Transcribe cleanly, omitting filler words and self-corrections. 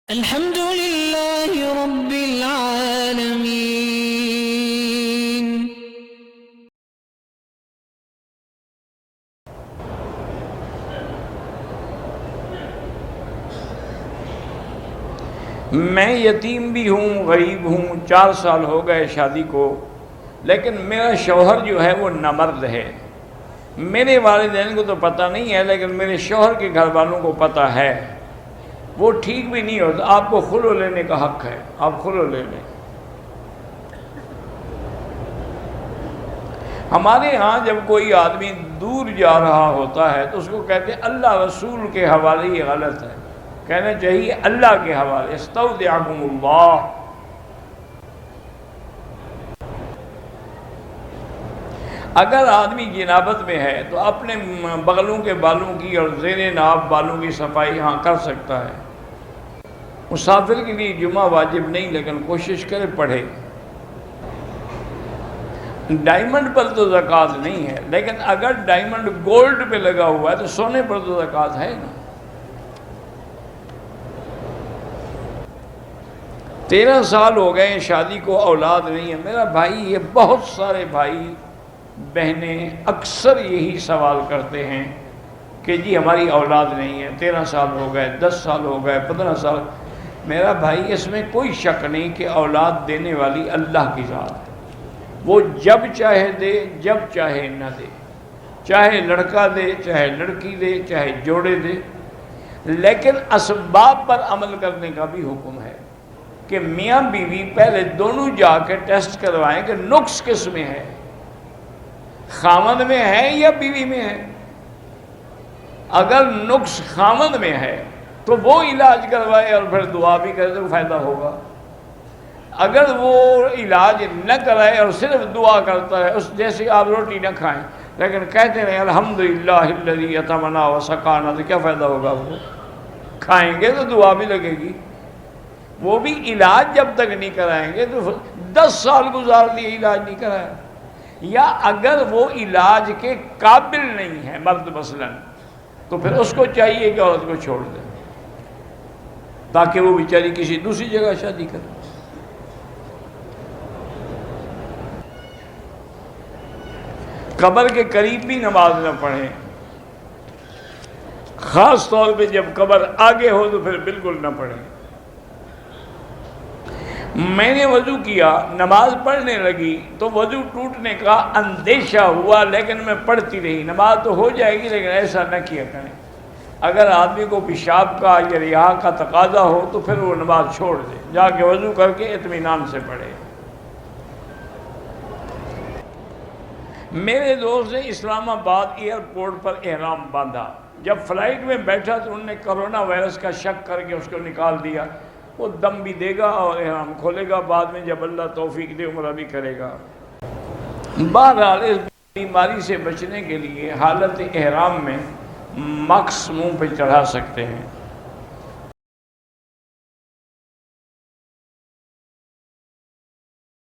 الحمد لله رب العالمين. میں یتیم بھی ہوں، غریب ہوں، 4 سال ہو گئے شادی کو، لیکن میرا شوہر جو ہے وہ نامرد ہے۔ میرے والدین کو تو پتہ نہیں ہے، لیکن میرے شوہر کے گھر والوں کو پتہ ہے۔ وہ ٹھیک بھی نہیں ہوتا، آپ کو خلع لینے کا حق ہے، آپ خلع لے لیں۔ ہمارے ہاں جب کوئی آدمی دور جا رہا ہوتا ہے تو اس کو کہتے ہیں اللہ رسول کے حوالے، یہ غلط ہے، کہنا چاہیے اللہ کے حوالے، استودعکم اللہ۔ اگر آدمی جنابت میں ہے تو اپنے بغلوں کے بالوں کی اور زیر ناف بالوں کی صفائی ہاں کر سکتا ہے۔ مسافر کے لیے جمعہ واجب نہیں، لیکن کوشش کرے پڑھے۔ ڈائمنڈ پر تو زکوٰۃ نہیں ہے، لیکن اگر ڈائمنڈ گولڈ پہ لگا ہوا ہے تو سونے پر تو زکوٰۃ ہے نا۔ 13 سال ہو گئے شادی کو، اولاد نہیں ہے۔ میرا بھائی، یہ بہت سارے بھائی بہنیں اکثر یہی سوال کرتے ہیں کہ جی ہماری اولاد نہیں ہے، 13 سال ہو گئے، 10 سال ہو گئے، 15 سال۔ میرا بھائی، اس میں کوئی شک نہیں کہ اولاد دینے والی اللہ کی ذات ہے۔ وہ جب چاہے دے، جب چاہے نہ دے، چاہے لڑکا دے، چاہے لڑکی دے، چاہے جوڑے دے، لیکن اسباب پر عمل کرنے کا بھی حکم ہے کہ میاں بیوی پہلے دونوں جا کے ٹیسٹ کروائیں کہ نقص کس میں ہے، خامد میں ہے یا بیوی میں ہے۔ اگر نقص خامد میں ہے تو وہ علاج کروائے اور پھر دعا بھی کرے تو فائدہ ہوگا۔ اگر وہ علاج نہ کرائے اور صرف دعا کرتا ہے، اس جیسے آپ روٹی نہ کھائیں لیکن کہتے رہیں الحمدللہ الذی اطعمنا وسقانا، تو کیا فائدہ ہوگا؟ وہ کھائیں گے تو دعا بھی لگے گی۔ وہ بھی علاج جب تک نہیں کرائیں گے تو 10 سال گزار لیے علاج نہیں کرایا۔ یا اگر وہ علاج کے قابل نہیں ہے مرد مثلاً، تو پھر اس کو چاہیے کہ عورت کو چھوڑ دے تاکہ وہ بیچاری کسی دوسری جگہ شادی کرے۔ قبر کے قریب بھی نماز نہ پڑھیں، خاص طور پہ جب قبر آگے ہو تو پھر بالکل نہ پڑھیں۔ میں نے وضو کیا، نماز پڑھنے لگی تو وضو ٹوٹنے کا اندیشہ ہوا، لیکن میں پڑھتی رہی۔ نماز تو ہو جائے گی، لیکن ایسا نہ کیا کریں۔ اگر آدمی کو پیشاب کا یا رہا کا تقاضا ہو تو پھر وہ نماز چھوڑ دے، جا کے وضو کر کے اطمینان سے پڑھے۔ میرے دوست نے اسلام آباد ایئرپورٹ پر احرام باندھا، جب فلائٹ میں بیٹھا تو انہوں نے کرونا وائرس کا شک کر کے اس کو نکال دیا۔ وہ دم بھی دے گا اور احرام کھولے گا، بعد میں جب اللہ توفیق دے عمرہ بھی کرے گا۔ بہرحال اس بیماری سے بچنے کے لیے حالت احرام میں ماسک منہ پہ چڑھا سکتے ہیں۔